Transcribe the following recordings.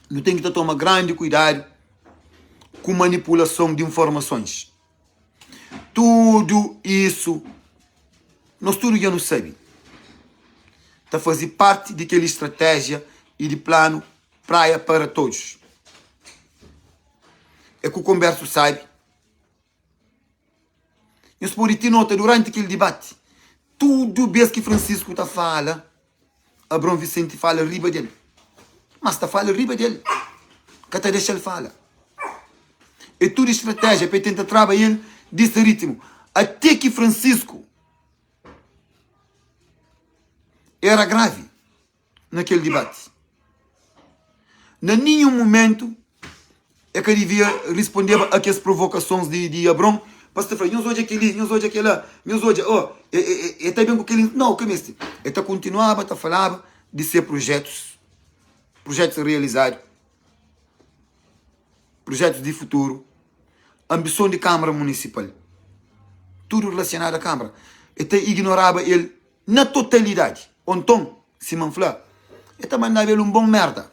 não tem que tomar grande cuidado com manipulação de informações. Tudo isso, nós tudo já não sabemos. Está a fazer parte daquela estratégia e de plano praia para todos. É que o converso sabe. Eu se ter nota durante aquele debate, tudo vez que Francisco está fala, Abrão Vicente fala riba dele. Mas está fala riba dele. Que até deixa ele fala. É tudo estratégia para tentar trabalhar ele desse ritmo. Até que Francisco era grave naquele debate. Em nenhum momento é que devia responder a aquelas provocações de Abrão. Para falar, nós hoje aquele, nós hoje aquele, nós hoje, está bem com aquele. Não, o que é isso? Ele continuava a falar de ser projetos realizados, projetos de futuro, ambição de Câmara Municipal, tudo relacionado à Câmara. Ele ignorava ele na totalidade. Então, se me falar, ele mandava ele um bom merda.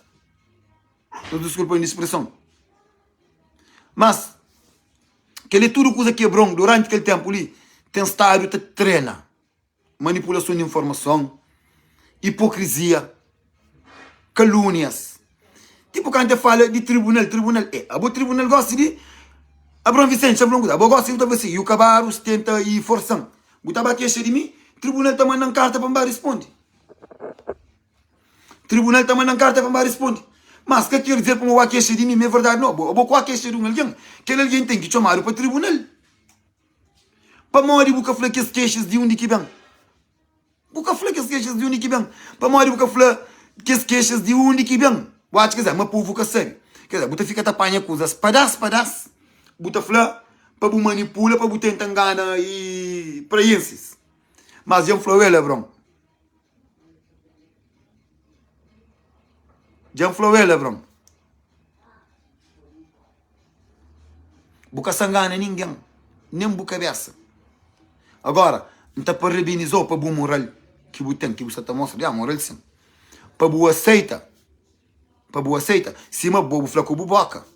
Desculpa a expressão. Mas, aquele tudo coisa que Abrão, durante aquele tempo ali, tem estado a treinar. Manipulação de informação, hipocrisia, calúnias. Tipo quando a fala de tribunal, o tribunal gosta de Abrão Vicente, Abrão gosta de você, e o Cabaro tenta e forçam. Botava a queixa de mim, tribunal está mandando carta para me responder. Tribunal está mandando carta para me responder. Mas o que quer dizer para uma queixa de mim? É verdade, não. Eu vou com a queixa de alguém. Aquele alguém tem que chamar para o tribunal. Para morrer, eu falar que as queixas de onde que vem. Eu falar que as queixas de onde que vem. Para morrer, eu falar que as queixas de onde que vem. Eu acho que é uma povo que sabe. Quer dizer, você fica tapando coisas pedaço. Você falar para você manipular, para você tentar enganar e para esses. Mas eu falo, Abrão. Já falou ele, Abrão. Buca sangana ninguém. Nem buca cabeça. Agora, não está para rebenizar para o moral que você tem, que você está mostrando. Moral sim. Para você aceita. Para você aceita. Cima, você fala com a boca.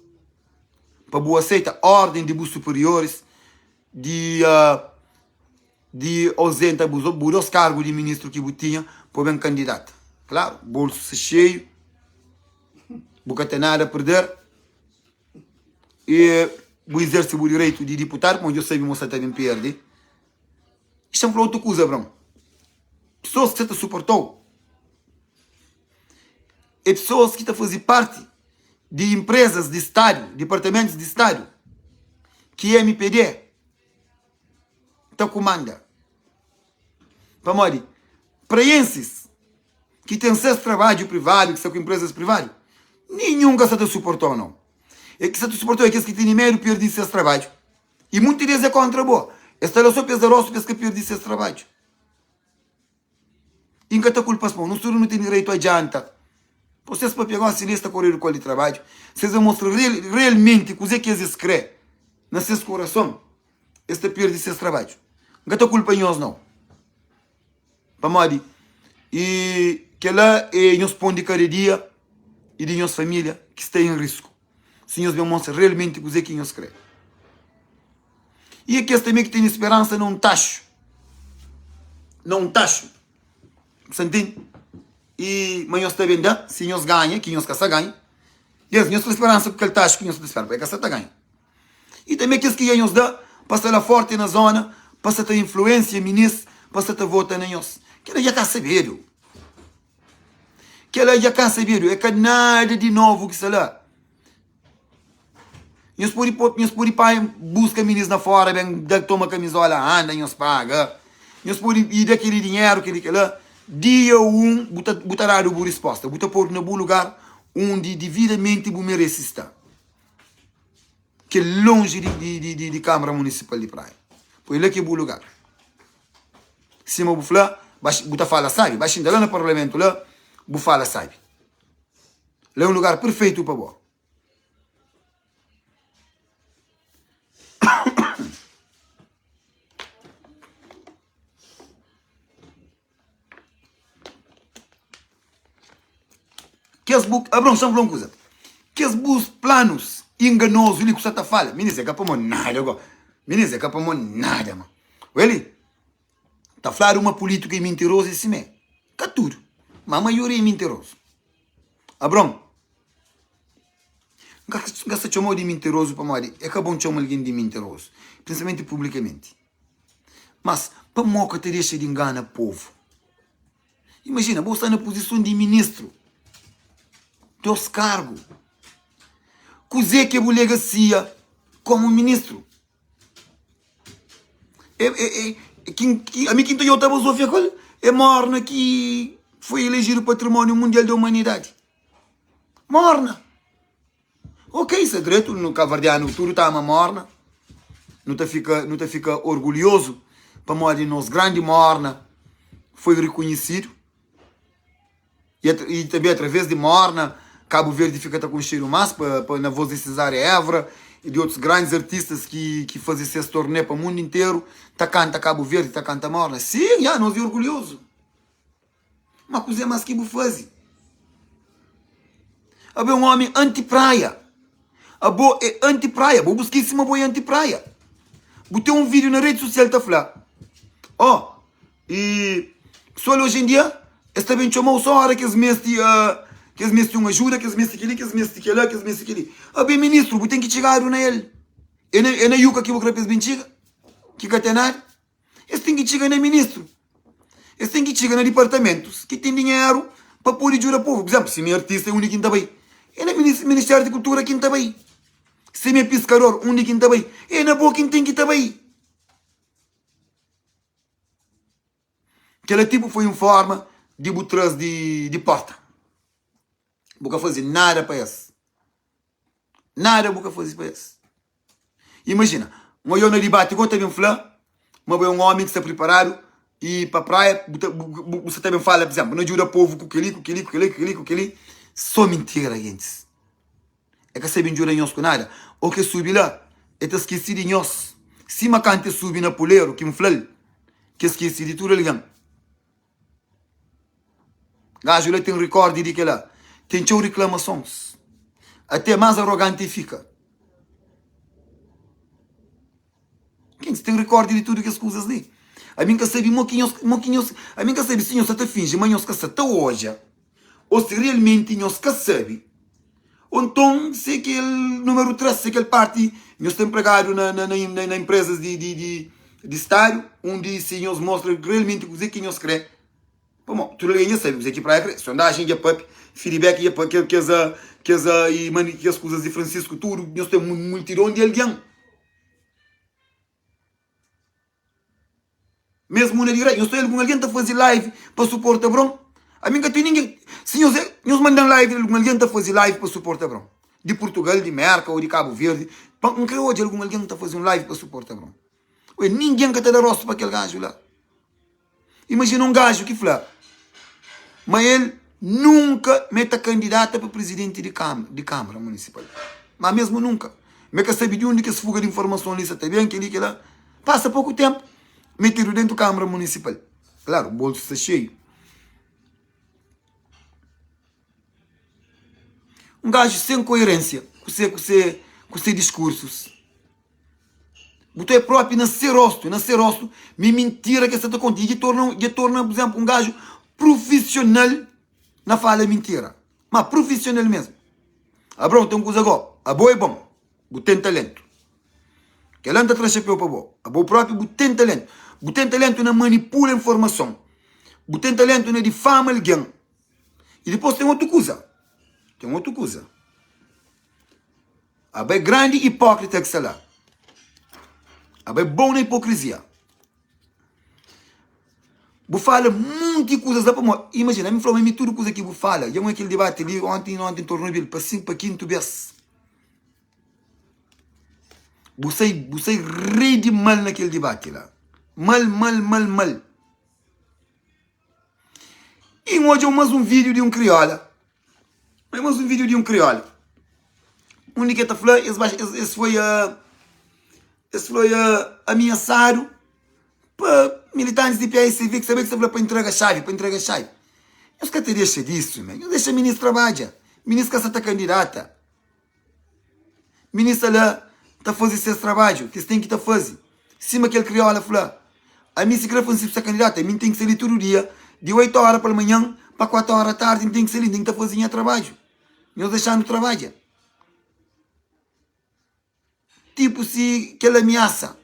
Para você aceita ordem de superiores de ausenta dos cargos de ministro que você tinha para bem candidato. Claro, bolso cheio. Você tem nada a perder. E você exerce o direito de deputado, como eu sei que você também perde. Isto é uma outra coisa, Abrão. Pessoas que você suportou. E pessoas que estão a fazer parte de empresas de Estado, departamentos de Estado, que é MPD, está comanda. Para esses que têm acesso a trabalho privado, que são com empresas privadas, nenhum que você suportou, não. É que você suportou é que têm dinheiro perder esse trabalho. E muitas vezes é contra boa. Esta é só pesaroso que perder esse trabalho. E que te culpas, não tem direito a adianta. Vocês para pegar uma sinista correr com o trabalho, vocês mostram realmente o que eles escrevem no seu coração. Este perde esse trabalho. Não te culpa em nós, não. Para e que lá é nos pão de cada dia e de nossa família que está em risco. Se nós mostrar realmente o que nós queremos. E aqui também que tem esperança não tacho. Não tacho. Você entende? E mas nós está vendo, se nós ganha, que nós caça ganha. Deus, nós temos esperança porque ele tacho que nós espera, porque caça está ganha. E também aqueles que nos dá, passa lá forte na zona, passa a ter influência, ministro, passa a ter voto na nós. Que ele já está sabendo. Que ela já está sabendo. É que nada de novo que sei lá. Nós podemos pai busca ministro na fora, bem, toma camisola, anda, nós paga. Nós podemos ir daquele dinheiro, aquele lá. Dia botará a boa resposta. Botar por no bom lugar onde devidamente você merece estar. Que é longe de Câmara Municipal de Praia. Por ele que é bom lugar. Se você falar, você fala, sabe? Você lá no Parlamento, lá, você fala, sabe? Lá é um lugar perfeito para você. Que as book, Abrão, são uma coisa. que os bus planos enganosos ali que você tá falando. Ministro, é que para nada agora. Ministro, é que para nada, mano. Ele tá falando uma política é mentirosa esse mesmo. Tá tudo. Mas a maioria é mentiroso. Abrão. Não se chamou de mentiroso para mim. É que bom chamar alguém de mentiroso. Principalmente publicamente. Mas, para moca te deixa de enganar o povo. Imagina, você está na posição de ministro. Teus cargos. Cozê que é a legacia como ministro. A mim quem eu estava a Sofia é Morna que foi elegido Patrimônio Mundial da Humanidade. Morna. Ok, isso é direito, no cavardiano tudo está uma morna. Não te fica orgulhoso para morrer nos grande morna foi reconhecido. E também através de morna, Cabo Verde fica com cheiro mais na voz de Cesária Évora e de outros grandes artistas que fazem esse torneio para o mundo inteiro. Tá canta Cabo Verde, tá canta morna. Sim, nós é orgulhoso. Mas coisa mais que fazer. É um homem anti-praia. A boa é anti-praia. Vou buscar cima boa é anti-praia. Botei um vídeo na rede social tá falando. E só hoje em dia, está bem chamou só a hora que eles mestres uma ajuda, que eles mestres aquele, que eles mestres aquele, que eles mestres aquele. Bem ministro, tem que chegar na ele. É na yuca que eu quero bem chega. Que catenar. Eles têm que chegar na ministro. Eles têm que chegar na departamentos que têm dinheiro para pôr e jurar povo. Por exemplo, se meu artista é único em também. É no Ministério da Cultura aqui em também. Se meu pescador único em também. É na boa quem tem que também. Aquele tipo foi em forma de botras de porta. Nunca fazer nada para esse. Nada nunca fazer para esse. Imagina, eu no debate, quando também falar, mas é um homem que está preparado e para a praia, você também fala, por exemplo, não ajuda o povo com aquele. Só mentira, gente. É que você não ajuda nós com nada. O que subi lá, é te esqueci de nós. Se uma cante subir na poleiro, que me falou, que esqueci de tudo ali. Gajo lá tem um recorde de que lá. Tem tchau reclamações. Até mais arrogante fica. Quem tem um recorde de tudo que as coisas ali. A mim que sabe, a mim que sabe se nós até finge, mas nós que até hoje. Ou se realmente nós que sabe. Ou então, se aquele número 3, se aquele parte, nós temos empregado na empresas de estádio, onde se nós mostra realmente o que nós queremos. Bom, tudo alguém já sabe, você aqui para a sondagem, já para feedback, já para que as coisas de Francisco tudo, nós temos um multidão de alguém. Mesmo na direita, nós temos alguém a fazer live para suportar Bron. A mim que tem ninguém. Se nós mandamos live, alguém a fazer live para suportar Bron. De Portugal, de Merca ou de Cabo Verde. Não creio hoje alguém a fazer um live para suportar Bron. Ninguém que está dando rosto para aquele gajo lá. Imagina um gajo que fala. Mas ele nunca meta candidata para presidente de Câmara Municipal. Mas mesmo nunca. Mas que sabe de onde que se fuga de informação ali, está bem, que lá. Passa pouco tempo, metido dentro da Câmara Municipal. Claro, o bolso está cheio. Um gajo sem coerência com seus discursos. Botou é próprio nascer rosto, me mentira que você está contigo. E torna, por exemplo, um gajo profissional na fala mentira. Mas profissional mesmo. Pronto, tem uma coisa agora. A boa é bom. Tem talento. Que ela anda atrás de chapéu para boa. A boa próprio tem talento. Tem talento na manipula informação. Tem talento na difama alguém. E depois tem outra coisa. A boa é grande hipócrita que está lá. A boa é bom na hipocrisia. Vou falar muitas coisas lá para mim. Imagina, me falou tudo coisa que vou falar. Já aquele debate ali ontem em torno dele para 5 para 5 vezes. Você ri de mal naquele debate lá. Mal. E hoje eu mais um vídeo de um crioula. O único que está falando, esse foi ameaçado para militantes de PSV que sabem que você falou para entregar a chave. Eu não te deixa disso, man. Eu deixo a ministra trabalhar. Ministra que está candidata. Ministra lá, está a fazer esse trabalho, que você tem que estar a fazer. Cima que ele criou lá, falou, a mim se quer fazer essa candidata, a mim tem que ser ali todo dia, de 8 horas pela manhã para 4 horas da tarde, tem que ser ali, tem que estar fazendo trabalho. Nós deixamos trabalho. Tipo se que ele ameaça.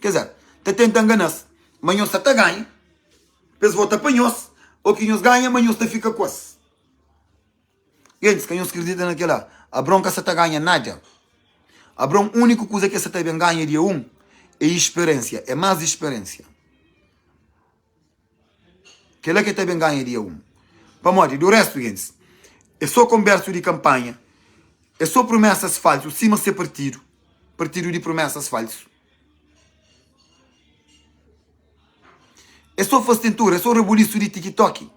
Quer dizer, está tentando enganar-se. Mas nós está a ganhar. Depois volta para nós. Ou que nós ganha, mas nós fica com isso. Gente, que nós acredita naquela. A bronca está a ganhar nada. A bronca, a única coisa que você está ganha dia 1 é experiência. É mais experiência. Que é que está ganha dia 1. Para morrer. Do resto, gente, é só conversa de campanha. É só promessas falsas. Cima ser partido. Partido de promessas falsas. É só fastentura, é só rebuliço de TikTok.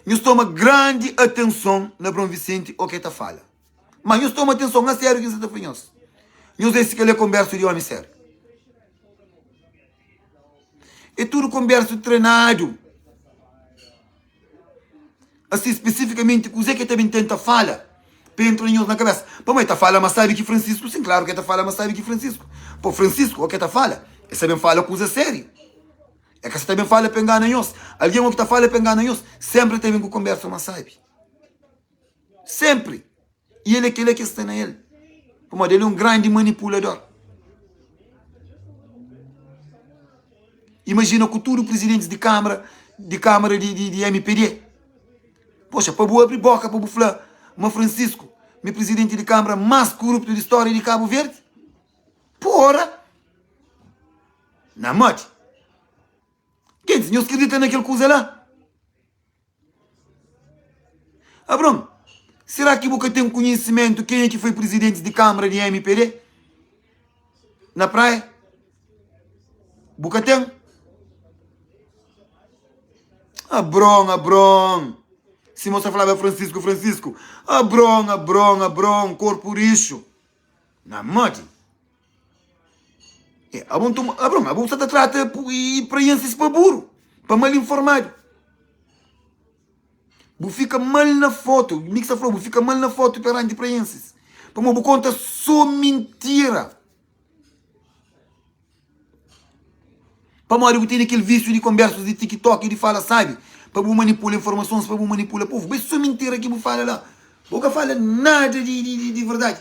Nós toma grande atenção na Brom Vicente o que está fala. Mas nós toma atenção a sério que você está fazendo. Nós disse que ele é conversa de homem sério. É tudo conversa treinado. Assim, especificamente, o que também tenta falar. Para entrar na cabeça. Pô, mas está fala, mas sabe que Francisco, sim, claro que está fala, mas sabe que Francisco. Pô, Francisco, o que está fala? Ele também fala coisa séria. É que você também fala para enganar nós. Alguém que está falando para enganar nós, sempre tem com conversa, mas sabe. Sempre. E ele é aquele que está nele. Como ele é um grande manipulador. Imagina que tudo presidente de Câmara de MPD. Poxa, para abrir boca, para falar, mas Francisco, meu presidente de Câmara mais corrupto da história de Cabo Verde? Porra! Na morte. Quem diz? Não acredita naquele coisa lá? Abrão, será que você tem conhecimento quem é que foi presidente de Câmara de MPD? Na praia? Você tem? Abrão. Se você falava Francisco. Abrão, corpo lixo. Na morte. Abrão, você está tratando e preenche-se para burro, para mal informado. Você fica mal na foto, mixa falou, você fica mal na foto perante preenche-se. Para você conta só mentira. Para você tem aquele vício de conversas de TikTok e de fala, sabe? Para você manipular informações, para você manipular o povo. Mas só mentira que você fala lá. Você fala nada de verdade.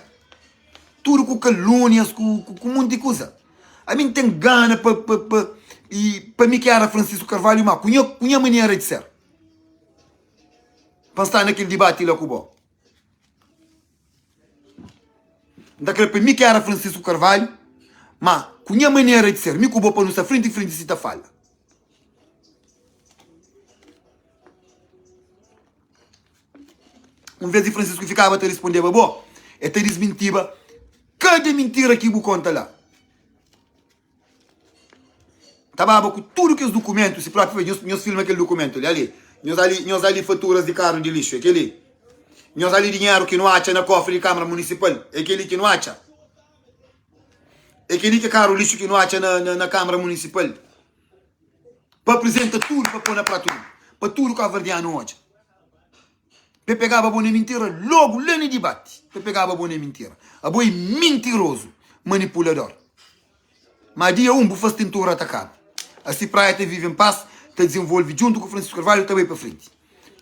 Tudo com calúnias, com um monte de coisa. A mim tem gana para me criar a Francisco Carvalho, mas cunha maneira de ser. Para estar naquele debate lá com o bom. Daquele para me criar a Francisco Carvalho, mas cunha maneira de ser. Me cubo para nos frente se está fala. Vez de Francisco ficava a te responder, bom, é te desmentia cada mentira que você conta lá. Estava com tudo que os documentos, se próprio nós filmamos aquele documento ali. Nós ali faturas de carro de lixo, aquele. Nós ali dinheiro que não acha na cofre de Câmara Municipal, aquele que não acha. Aquele que é carro lixo que não acha na Câmara Municipal. Para apresentar tudo, para pôr na pratura. Para tudo que a verdade não acha. Para pegar a boa mentira, logo lá no debate. Para pegar a boa mentira. A boa mentiroso, manipulador. Mas dia você faz tentura atacar. Assim praia te vive em paz, te desenvolve junto com o Francisco Carvalho também para frente.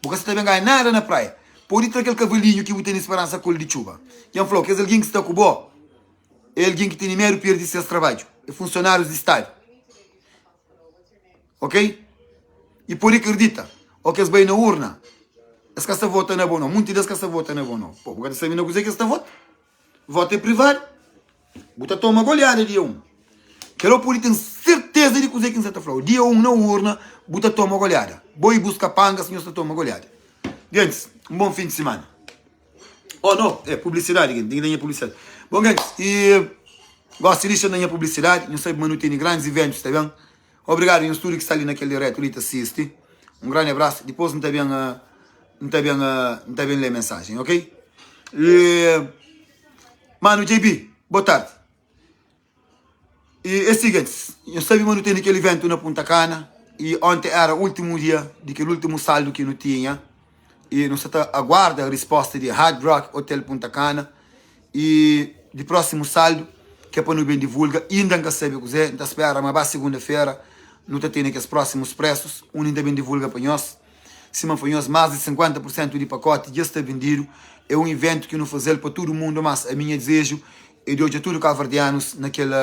Porque você também ganha nada na praia. Pode ir aquele cavalinho que você tem esperança com ele de chuva. E ele falou que é alguém que está com o bom. É alguém que tem dinheiro e perde seus trabalhos. É funcionários de Estado. Ok? E por isso acredita. O que é bem na urna. As que você vota não é bom não. Muitas das que você vota não é bom não. Pô, porque você não consegue que você vota. Voto é privado. Você toma goleada dia 1. Quero por ter certeza de que você está falando. Dia 1 na urna, você toma goleada. Boi busca panga, senhor, você toma goleada. Gente, um bom fim de semana. Oh, não, é publicidade, gente. Tem que dar publicidade. Bom, gente, e gosto de dar publicidade. Não sei, mano, tem grandes eventos, tá bem? Obrigado, em estúdio que está ali naquele direto, ali, assiste. Um grande abraço. Depois não está bem ler mensagem, ok? E, mano, JB, boa tarde. E é o seguinte, eu sabia, mano, tem aquele evento na Punta Cana. E ontem era o último dia, daquele último saldo que não tinha. E nós aguarda a resposta de Hard Rock Hotel Punta Cana. E de próximo saldo, que é para não bem divulga, ainda não sabe o que é, então espera, mas segunda-feira, não tem aqueles próximos preços, ainda bem divulga para nós. Se não for nós, mais de 50% de pacote já está vendido. É um evento que não fazer para todo mundo, mas a minha desejo é de hoje a todos os cabo-verdianos naquele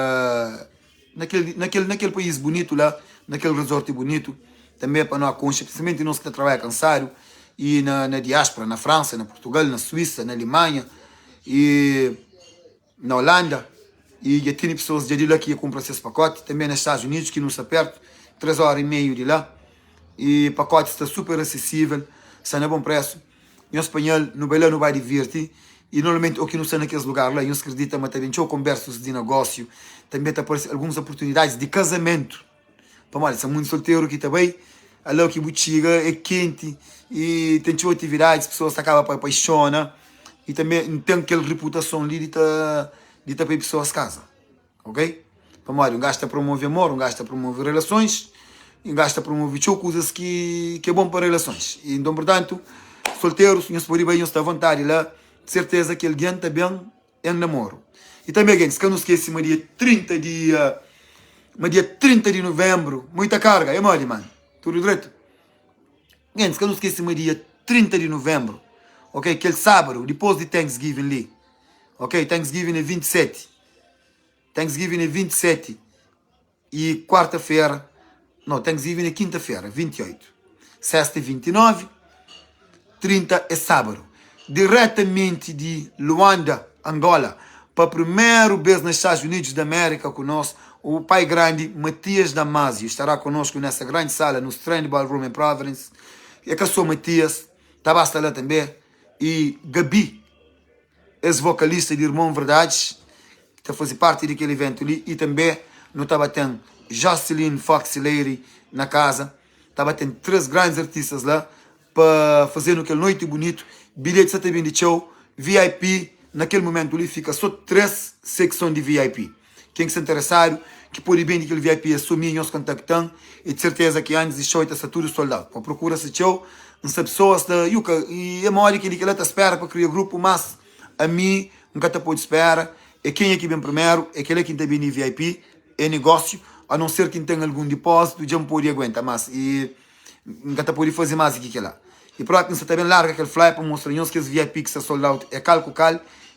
país bonito lá, naquele resort bonito, também para nós concha, principalmente nós que trabalhamos cansado, e na diáspora, na França, na Portugal, na Suíça, na Alemanha, e na Holanda, e já tem pessoas de lá que compram esses pacotes, também nos Estados Unidos, que não está perto, 3 horas e meia de lá, e o pacote está super acessível, está a bom preço, em espanhol, no Belém não vai divertir, e normalmente o que não está naqueles lugares lá, eu acredito, mas também tinha conversas de negócio, também está aparecendo algumas oportunidades de casamento, para mais, são muito solteiro aqui também, ali que chega é quente, e tem atividades, pessoas acabam para apaixonar, e também tem aquela reputação ali de para pessoas casa, ok? Para mais, um gajo está a promover amor, um gajo está a promover relações, um gajo está a promover coisas que é bom para relações. E, então, portanto, solteiros, não se pode bem, não está à vontade lá, de certeza que alguém está bem em namoro. E também, gente, se não esquece, mas dia 30 de novembro, muita carga, é mole, mano, tudo direito. Gente, se não esquece, mas dia 30 de novembro, ok, aquele sábado, depois de Thanksgiving ali, ok, Thanksgiving é 27, Thanksgiving é 27, e quarta-feira, não, Thanksgiving é quinta-feira, 28, sexta é 29, 30 é sábado, diretamente de Luanda, Angola, para o primeiro vez nos Estados Unidos da América conosco, o pai grande Matias Damasio estará conosco nessa grande sala, no Strand Ballroom em Providence. É que eu sou Matias, estava lá também, e Gabi, ex-vocalista de Irmão Verdades, que está a fazer parte daquele evento ali, e também não estava tendo Jocelyn Fox Lady na casa, estava tendo 3 grandes artistas lá, para fazer aquele noite bonito, bilhetes até bem de show, VIP, naquele momento ali fica só 3 secções de VIP. Quem se interessar, que pode bem daquele VIP assumir, nós contactamos, e de certeza que antes de show está tudo soldado. Então procura esse show, não sei pessoas da Yuka, e é mole que ele está espera para criar grupo, mas a mim nunca te pode esperar, é quem é que vem primeiro, é aquele que está bem de VIP, é negócio, a não ser que tenha algum depósito, já não pode aguentar mais, e nunca te pode fazer mais do que lá. E para que você também larga aquele flyer para mostrar que esse VIP que está soldado é cal,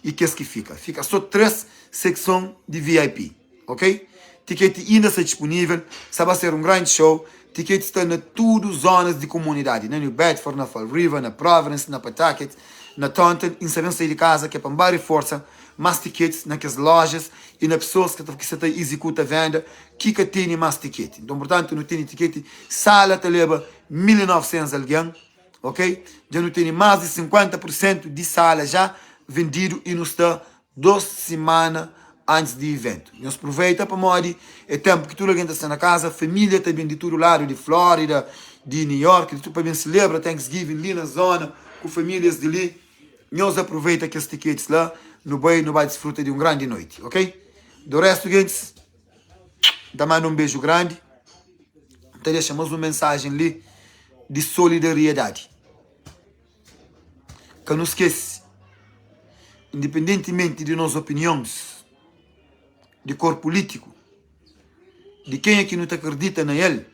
e que é que fica? Fica só 3 secções de VIP, ok? Ticket ainda está disponível, sabe ser um grande show, ticket está na todas as zonas de comunidade, na New Bedford, na Fall River, na Providence, na Pawtucket, na Taunton, em sabem sair de casa, que é para bar e força, mais tickets naquelas lojas e nas pessoas que estão executam a venda, que tem mais ticket. Então, portanto, não tem ticket, sala te leva 1.900 alguém, ok? Já não tem mais de 50% de sala já vendido e não está 2 semanas antes do evento. Nós aproveita para morrer, é tempo que toda a gente está na casa, família também de todo lado, de Flórida, de New York, de tudo para bem celebra Thanksgiving ali na zona, com famílias de ali. Nós aproveita que esses tickets lá, no vai desfrutar de uma grande noite, ok? Do resto, gente, dá mais um beijo grande, te deixamos uma mensagem ali de solidariedade. Que não esquece, independentemente de nossas opiniões, de cor político, de quem é que não te acredita nele,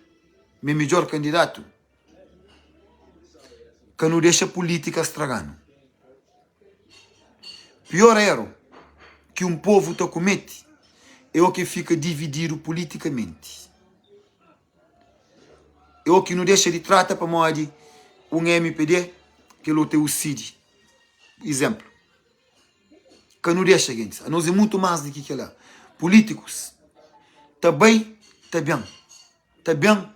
meu melhor candidato, que não deixa a política estragando. Pior erro que um povo te comete é o que fica dividido politicamente. É o que não deixa de tratar para morrer um MPD que ele te ucide. Exemplo. Que não deixa, gente. A nós é muito mais do que lá. Políticos. Está bem, está bem. Está bem,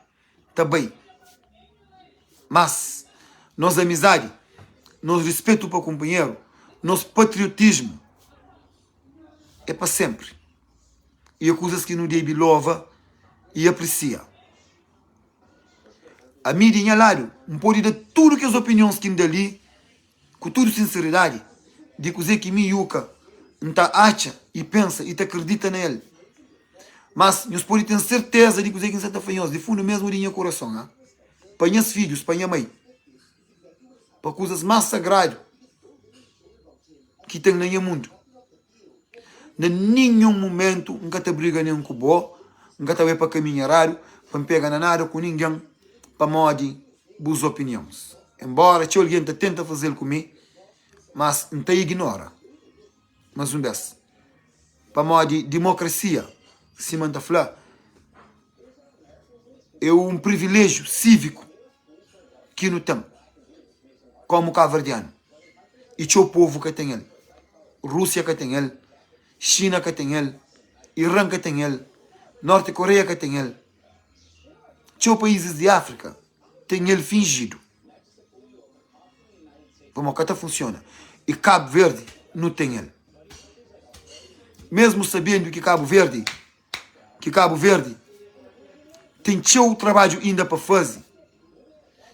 está bem. Mas, nossa amizade, nosso respeito para o companheiro, nosso patriotismo é para sempre. E é coisas que não deve louva e aprecia. A mídia em lado não pode dar tudo que as opiniões que dali, com toda sinceridade, de coisa que me yuca, não tá acha e pensa e te acredita nele. Mas nós podemos ter certeza de coisa que está fazendo, de fundo mesmo de meu coração, hein? Para meus filhos, para minha mãe, para coisas mais sagradas que tem no mundo. Em nenhum momento, nunca te briga nenhum com o bo, nunca te vai para caminho errado, para não pegar nada com ninguém, para modi boas opiniões. Embora se alguém tenta fazer comigo, mas não te ignora. Mas um desses. Para modi democracia, se manda falar, é um privilégio cívico que não tem, como cabo-verdiano. E o povo que tem ele. Rússia que tem ele. China que tem ele. Irã que tem ele. Norte Coreia que tem ele. Os países de África tem ele fingido. Como que funciona. E Cabo Verde não tem ele. Mesmo sabendo que Cabo Verde tem seu trabalho ainda para fazer.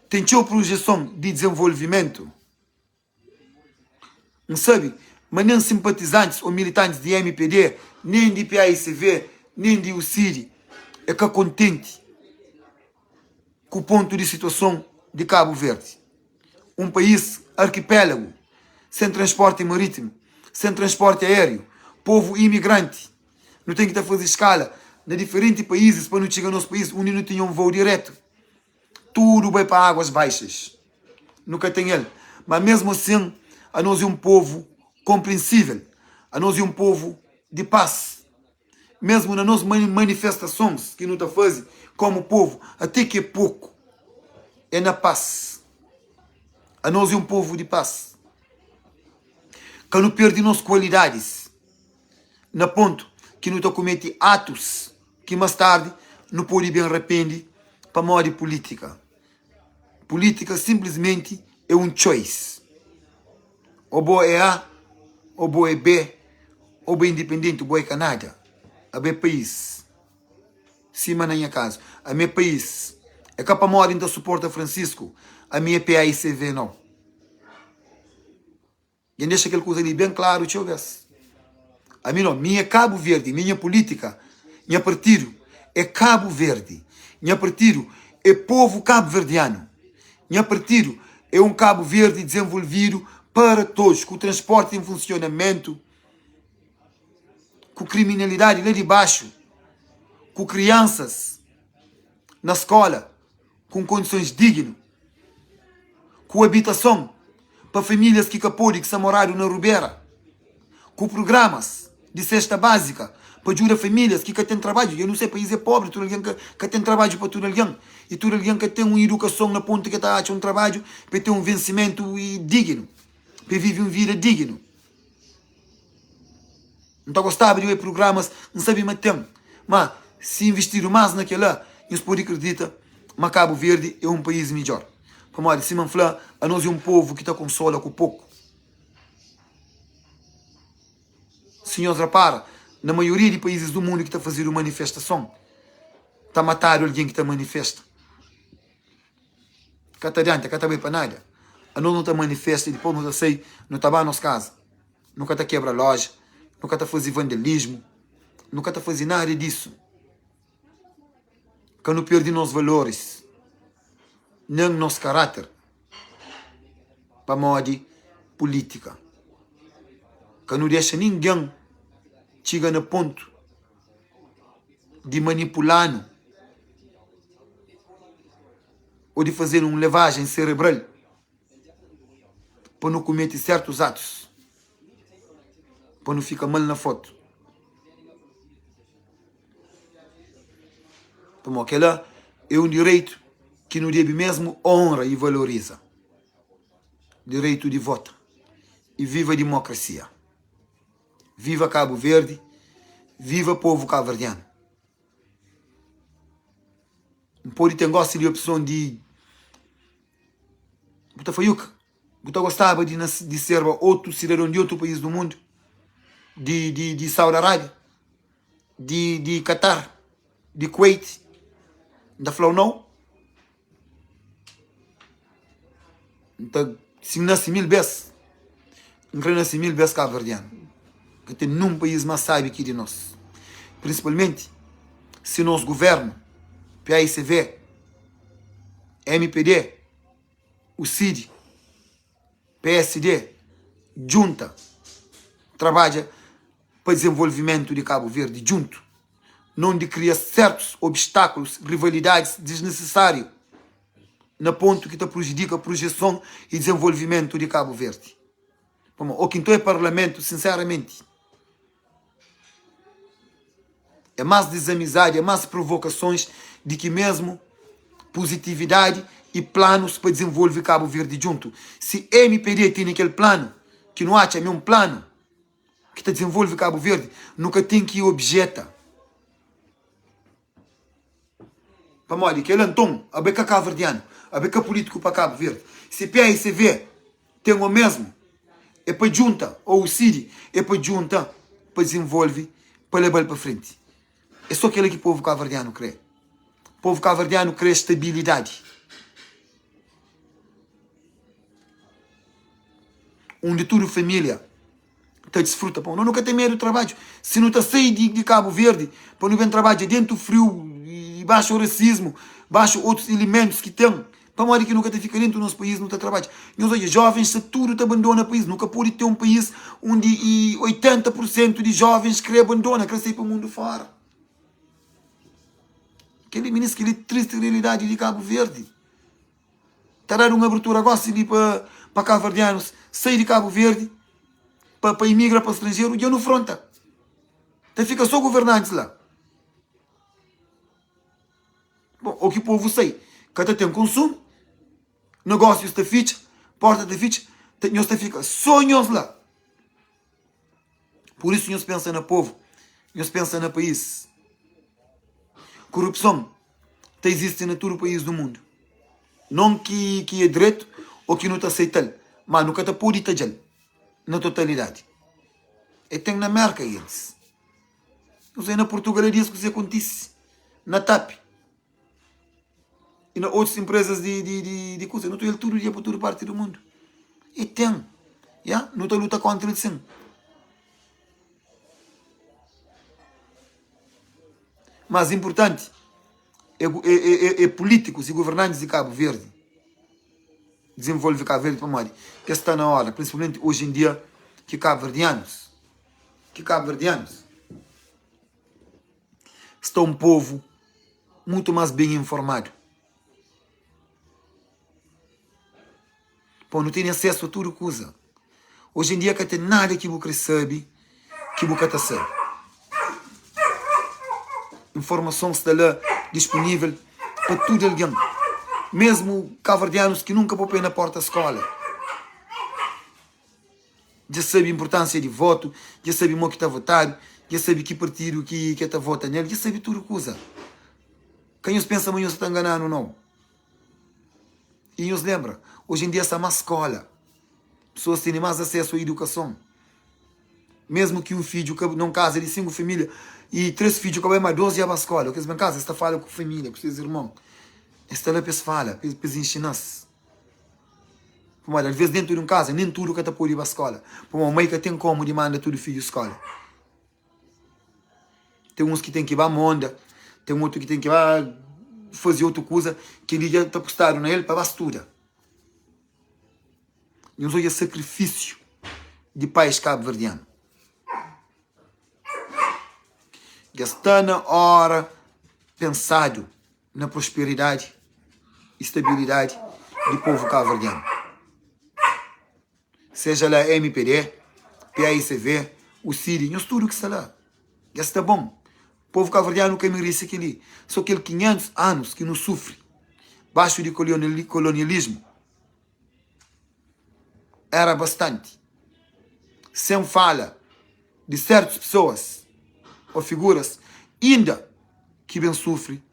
Tem sua projeção de desenvolvimento. Não sabe? Mas nem simpatizantes ou militantes de MPD, nem de PAICV, nem de UCID, é que contente com o ponto de situação de Cabo Verde. Um país arquipélago, sem transporte marítimo, sem transporte aéreo, povo imigrante. Não tem que fazer escala em diferentes países para não chegar ao nosso país, onde não tinha um voo direto. Tudo vai para águas baixas. Nunca tem ele. Mas mesmo assim, a nós é um povo compreensível. A nós é um povo de paz. Mesmo nas nossas manifestações que não está fazendo, como povo, até que é pouco, é na paz. A nós é um povo de paz. Que não perde nossas qualidades. Na ponto que não está comete atos que mais tarde não pode bem arrepender para modo de política. Política simplesmente é um choice. Ou boa é A, ou boa é B, ou boa é independente, ou boa é Canadá. A meu país. Cima na minha casa. A meu país. É capa moda então suporta Francisco. A minha PAICV não. E deixa aquela coisa ali bem claro, deixa eu ver. A mim não. Minha Cabo Verde, minha política, minha partido é Cabo Verde. Minha partido é povo cabo-verdiano. Minha partido é um Cabo Verde desenvolvido para todos, com o transporte em funcionamento, com criminalidade lá de baixo, com crianças na escola, com condições dignas, com habitação para famílias que podem, que são moraram na Rubeira, com programas de cesta básica para ajudar famílias que têm trabalho. Eu não sei, país é pobre, tudo alguém que tem trabalho para tudo alguém. E tudo alguém que tem uma educação na ponta que está a um trabalho para ter um vencimento digno, para viver uma vida digna. Não está gostando de ver programas, não sabe mais tempo. Mas se investir mais naquela, não se pode acreditar, mas Cabo Verde é um país melhor. Como se me falar, a nós é um povo que está com sola com pouco. Senhores, repara, na maioria de países do mundo que está fazendo manifestação, está a matar alguém que está manifesta. Cá está adiante, cá está bem para nada. A nós não está manifesta e depois não está sei, não está bem na nossa casa. Nunca está quebra loja, nunca está fazendo vandalismo, nunca está fazendo nada disso. Que não perde nossos valores, nem nosso caráter, para modo de política. Que não deixa ninguém chegar no ponto de manipular ou de fazer uma lavagem cerebral para não cometer certos atos, para não ficar mal na foto. Então, aquela é um direito que não deve mesmo honra e valoriza. Direito de voto. E viva a democracia. Viva Cabo Verde. Viva povo cabo-verdiano. Não pode ter gosto de opção de Botafaiuca. Você gostava de ser outro cidadão de outro país do mundo? De Saudi Arábia? De Qatar? De Kuwait? Da falou não? Então, se nasce 1000 vezes, não nasce 1000 vezes cabo-verdiano. Que tem nenhum país mais sabe aqui de nós. Principalmente, se nosso governo, PAICV, MPD, o CID, PSD, junta, trabalha para o desenvolvimento de Cabo Verde junto, não de criar certos obstáculos, rivalidades desnecessárias, na ponto que prejudica a projeção e desenvolvimento de Cabo Verde. O que então é parlamento, sinceramente, é mais desamizade, é mais provocações de que mesmo positividade e planos para desenvolver Cabo Verde junto. Se MPD tem aquele plano, que não acha mesmo plano, que está desenvolve Cabo Verde, nunca tem que objetar. Para morrer, que ele então, a beca cabo-verdiano, a beca político para Cabo Verde. Se PAICV tem o mesmo, é para junta, ou o CIRI, é para junta, para desenvolver, para levar para frente. É só aquilo que o povo cabo-verdiano crê. O povo cabo-verdiano crê estabilidade. Onde toda família está desfruta. Não nunca tem medo do trabalho. Se não está sair de Cabo Verde, para não vir trabalho dentro do frio, e baixo o racismo, baixo outros elementos que tem, para morrer que nunca te fica dentro do nosso país, não está trabalho. Nós olha, jovens, se tudo te abandona o país, nunca pode ter um país onde 80% de jovens que abandonam, querem sair para o mundo fora. Aquele ministro, aquele triste realidade de Cabo Verde. Está dando uma abertura agora para cabo-verdianos sair de Cabo Verde, para imigrar para o estrangeiro, e eu no fronta. Então fica só governantes lá. Bom, o que o povo sei, cada tem consumo, negócios está ficha, porta está ficha, nós fica sonhos lá. Por isso nós pensa no povo, nós pensa no país. Corrupção existe em todo o país do mundo. Não que é direito ou que não está aceitando, mas nunca está pode estar na totalidade. E tem na América eles. Eu sei na Portugal é isso que isso acontece. Na TAP. E na outras empresas de coisa. Não estou ele todo dia para toda parte do mundo. E tem. Yeah? Não está luta contra ele sim. Mas importante é políticos e governantes de Cabo Verde desenvolver Cabo Verde para morrer. Que está na hora, principalmente hoje em dia, que cabo-verdianos estão um povo muito mais bem informado. Pô, não tem acesso a tudo coisa. Hoje em dia que tem nada que você sabe, que você está sabe. Informação está lá disponível para todo alguém. Mesmo cabo-verdianos que nunca vão na porta da escola. Já sabe a importância de voto, já sabe o que está votado, já sabe que partido que está votando nele, já sabe tudo coisa. Quem os pensa amanhã se está enganando não. E nos lembra, hoje em dia essa é uma escola. Pessoas têm mais acesso à educação. Mesmo que um filho não casa de 5 famílias e 3 filhos acabam mais 12 já para a escola. Porque em casa, esta fala com a família, com seus irmãos. Esta lá para fala, para ensinar-se. Às vezes dentro de um casa, nem tudo que está por ir para a escola. Para uma mãe que tem como demanda tudo filho à escola. Tem uns que tem que ir para a monda, tem outro que tem que ir fazer outra coisa que ele já está postado nele para estudar. E hoje é sacrifício de pais cabo-verdianos. Já está na hora pensado na prosperidade e estabilidade do povo cabo-verdiano. Seja lá MPD, PAICV, o CIRI, nós tudo que está lá. Já está bom. O povo cabo-verdiano que merece aquele. Só aquele 500 anos que não sofre. Baixo de colonialismo. Era bastante. Sem fala de certas pessoas ou figuras, ainda que bem sofre,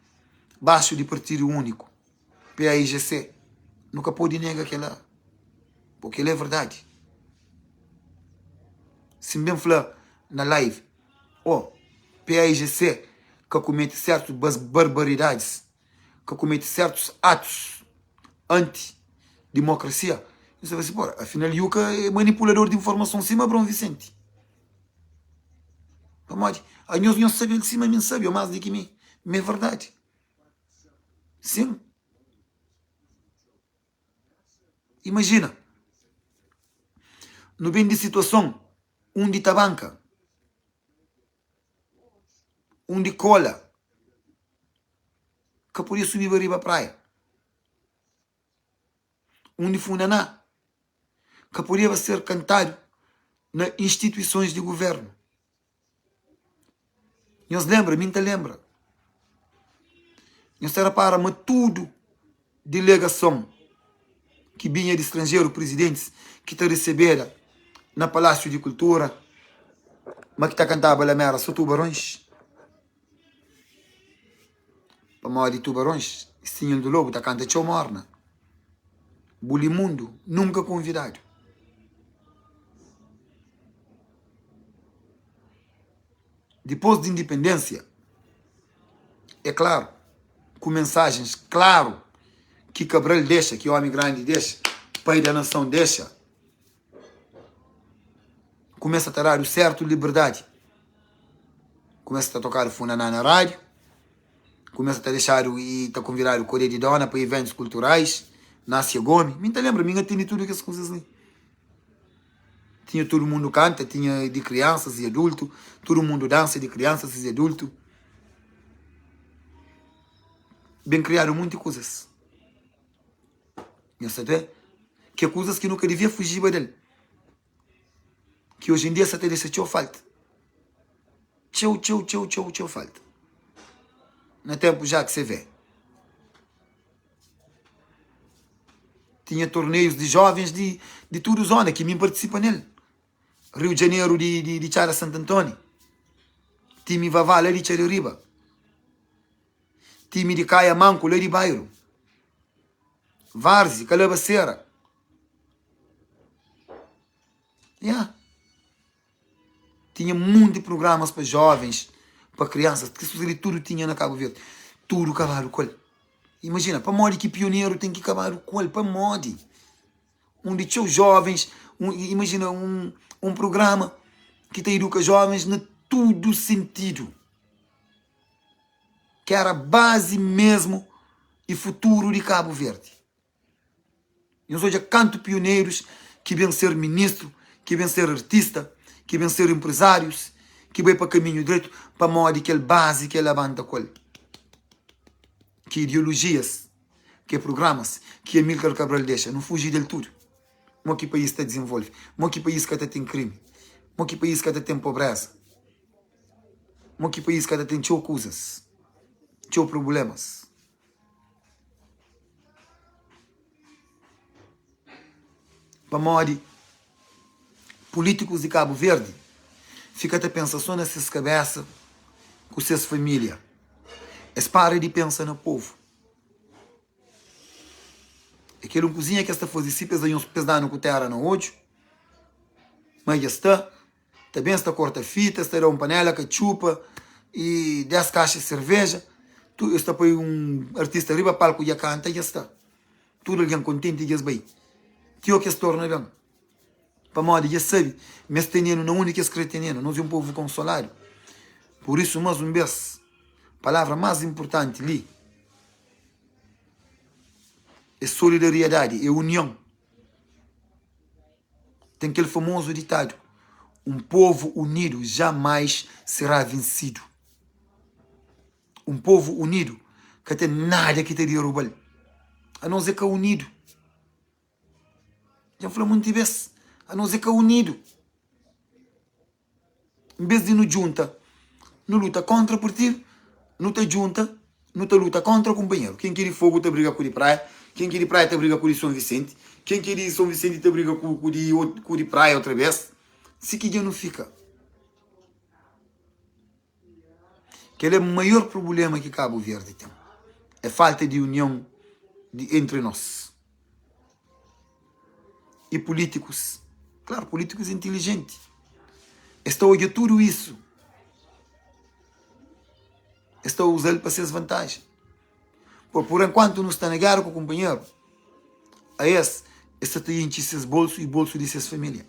baixo de partido único, PAIGC, nunca pode negar aquela, porque ele é verdade. Se bem falar na live, PAIGC, que comete certas barbaridades, que comete certos atos anti-democracia, você vai dizer, porra, afinal, Yuka é manipulador de informação em cima, Bruno Vicente. Vamos aí nós não sabemos de cima, não sabe, mais do que mim. Mas é verdade. Sim. Imagina. No bem de situação, onde está a banca, um de cola, que podia subir para riba a praia. Um de funaná, que podia ser cantado nas instituições de governo. Nós lembra, minta lembra. Nós era para mas tudo delegação que vinha de estrangeiro, presidentes, que está recebida na Palácio de Cultura, mas que está cantando a mera só tubarões. Para mal de tubarões, Sinho do Lobo está cantando tchau morna. Bulimundo, nunca convidado. Depois de independência, é claro, com mensagens claro que Cabral deixa, que o homem grande deixa, pai da nação deixa, começa a ter o certo liberdade. Começa a tocar o funaná na rádio, começa a deixar e a convidar o Correio de Dona para eventos culturais, nasce a Gomes. Me lembra, minha tinha tudo essas coisas ali. Tinha todo mundo canta, tinha de crianças e adultos, todo mundo dança de crianças e adultos. Bem criaram muitas coisas. Sabe? Que coisas que nunca devia fugir dele. Que hoje em dia só te deixa tchau falta. Tchau falta. No tempo já que você vê. Tinha torneios de jovens de toda a zona que me participa nele. Rio de Janeiro de Chara Santo Antônio. Time Vavala de Chaririba. Time de Caia Manco, lá de Bairro. Várzea, Calabaceira. Yeah. Tinha muitos programas para jovens, para crianças, que tudo tinha na Cabo Verde. Tudo cavalo col. Imagina, para modo que pioneiro tem que acabar o col, para modo. Onde tinha os jovens, imagina um programa que te educa jovens na todo sentido. Que era a base mesmo e futuro de Cabo Verde. E nós hoje canto pioneiros que vêm ser ministro, que vêm ser artista, que vêm ser empresários, que vêm para caminho direito, para modo que base que levanta col. Que ideologias, que programas, que Amílcar Cabral deixa, não fugir dele tudo. Mo que país está desenvolve, mo que país que até tem crime, mo que país que até tem pobreza, mo que país que até tem tchau coisas, tchau problemas. Para modo políticos de Cabo Verde, fica até pensar só nessas cabeças, com suas famílias. Eles param de pensar no povo. Aquele cozinha que esta faz se pesar uns pesados com terra no hoje, mas já está. Também está corta fita, está uma panela que chupa e 10 caixas de cerveja. Tu está para um artista riba palco e canta e já está. Tudo alguém contente e já bem. Tio que se torna bem. Para modo já sabe, mas tenendo não única escretenendo, nós é um povo consolado. Por isso mais um vez, palavra mais importante ali é solidariedade, é união. Tem aquele famoso ditado: um povo unido jamais será vencido. Um povo unido que tem nada que teria roubar. A não ser que é unido. Já falei muitas vezes. A não ser que é unido. Em vez de nos junta, não luta contra o partido, não te junta, não te luta contra o companheiro. Quem quer fogo te briga com o de praia, quem quer de praia te briga com o de São Vicente, quem quer de São Vicente te briga com o de praia outra vez. Se que já não fica. Aquele é o maior problema que Cabo Verde tem. É falta de união entre nós. E políticos, claro, políticos inteligentes, estão a olhar tudo isso. Estão a usar para suas vantagens. Por enquanto não está a negar com o companheiro, a esse está a encher seus bolsos e bolsos de suas famílias.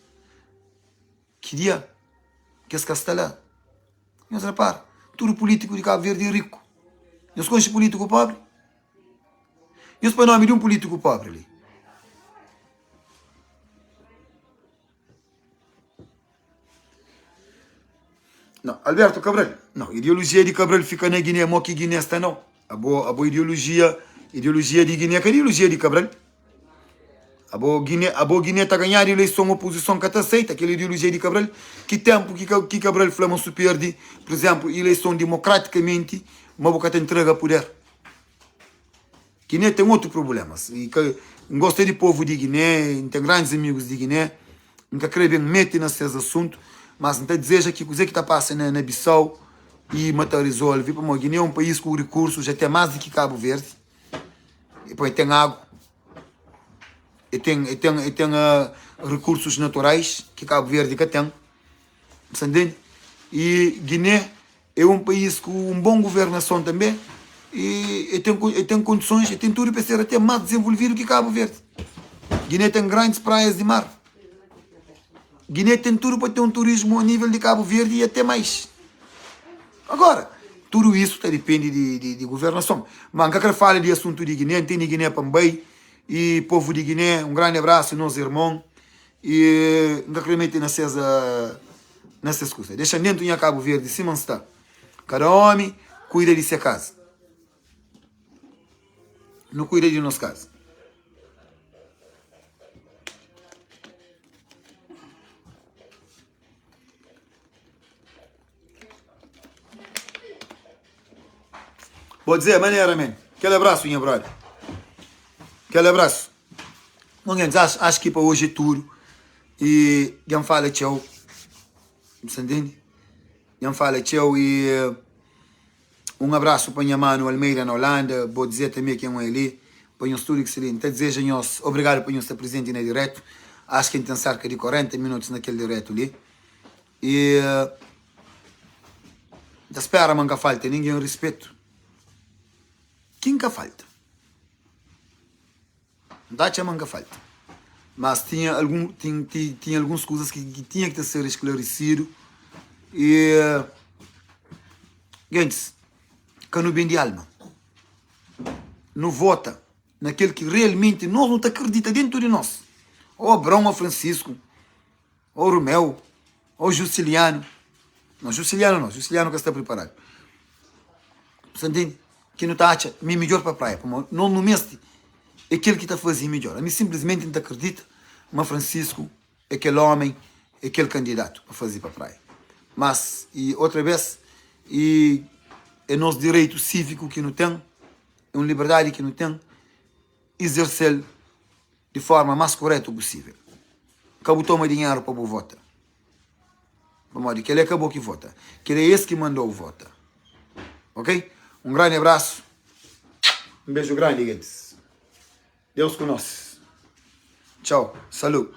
Que dia que esse está lá? Mas repara, todo político de Cabo Verde é rico. Nós conhecemos político pobre? Nós para nome de um político pobre ali. Não, Alberto Cabral. Não, ideologia de Cabral fica na Guiné, mo que Guiné está não. A boa ideologia de Guiné, que ideologia de Cabral? A boa Guiné está a ganhar eleição, oposição que está aceita, aquela ideologia de Cabral. Que tempo que Cabral flama se perde, por exemplo, eleição democraticamente, uma boca te entrega poder. Guiné tem outro problema. E que gosta de povo de Guiné, tem grandes amigos de Guiné, nunca creio bem mete nesses assuntos, mas não deseja que coisa que está passando na Bissau e mata resolve. Porque Guiné é um país com recursos, já tem mais do que Cabo Verde. E depois tem água. E tem recursos naturais que Cabo Verde que tem. Entende? E Guiné é um país com uma boa governação também. E tem condições, e tem tudo para ser até mais desenvolvido que Cabo Verde. Guiné tem grandes praias de mar. Guiné tem tudo para ter um turismo a nível de Cabo Verde e até mais. Agora, tudo isso depende de governação. Mas quando eu falo de assunto de Guiné, tem Guiné Pambay e povo de Guiné, um grande abraço, nós irmãos. E não acredito nessas coisas. Deixa dentro em Cabo Verde, se não está. Cada homem cuida de sua casa. Não cuida de nossa casa. Vou dizer, maneira, man. Aquele abraço, minha brother. Aquele abraço. Ninguém acho que para hoje é tudo. E quem fala tchau. Você entende? Quem fala tchau e um abraço para minha mano Almeida na Holanda. Vou dizer também que é um ali. Para o estúdio excelente. Desejo-nos obrigado por estar presente na direto. Acho que tem cerca de 40 minutos naquele direto ali. E da espera nunca falta ninguém respeito. Quem que falta? Não tinha nunca falta. Mas tinha algumas coisas que tinha que ser esclarecido. E gente, que não bem de alma. Não vota naquele que realmente nós não acredita dentro de nós. Ou Abrão, ou Francisco, ou Romeu, ou Jusciliano. Não, Jusciliano que está preparado. Você entende? Que não está achando melhor para a praia. Não no mestre é aquele que está fazendo melhor. A mim simplesmente não acredita, mas Francisco é aquele homem, é aquele candidato para fazer para a praia. Mas, e outra vez, e é nosso direito cívico que não tem, é uma liberdade que não tem, exercer de forma mais correta possível. Acabou toma dinheiro para o voto. Que ele acabou que vota. Que é esse que mandou o voto. Ok? Um grande abraço. Um beijo grande, gente. Deus conosco. Tchau. Saúde.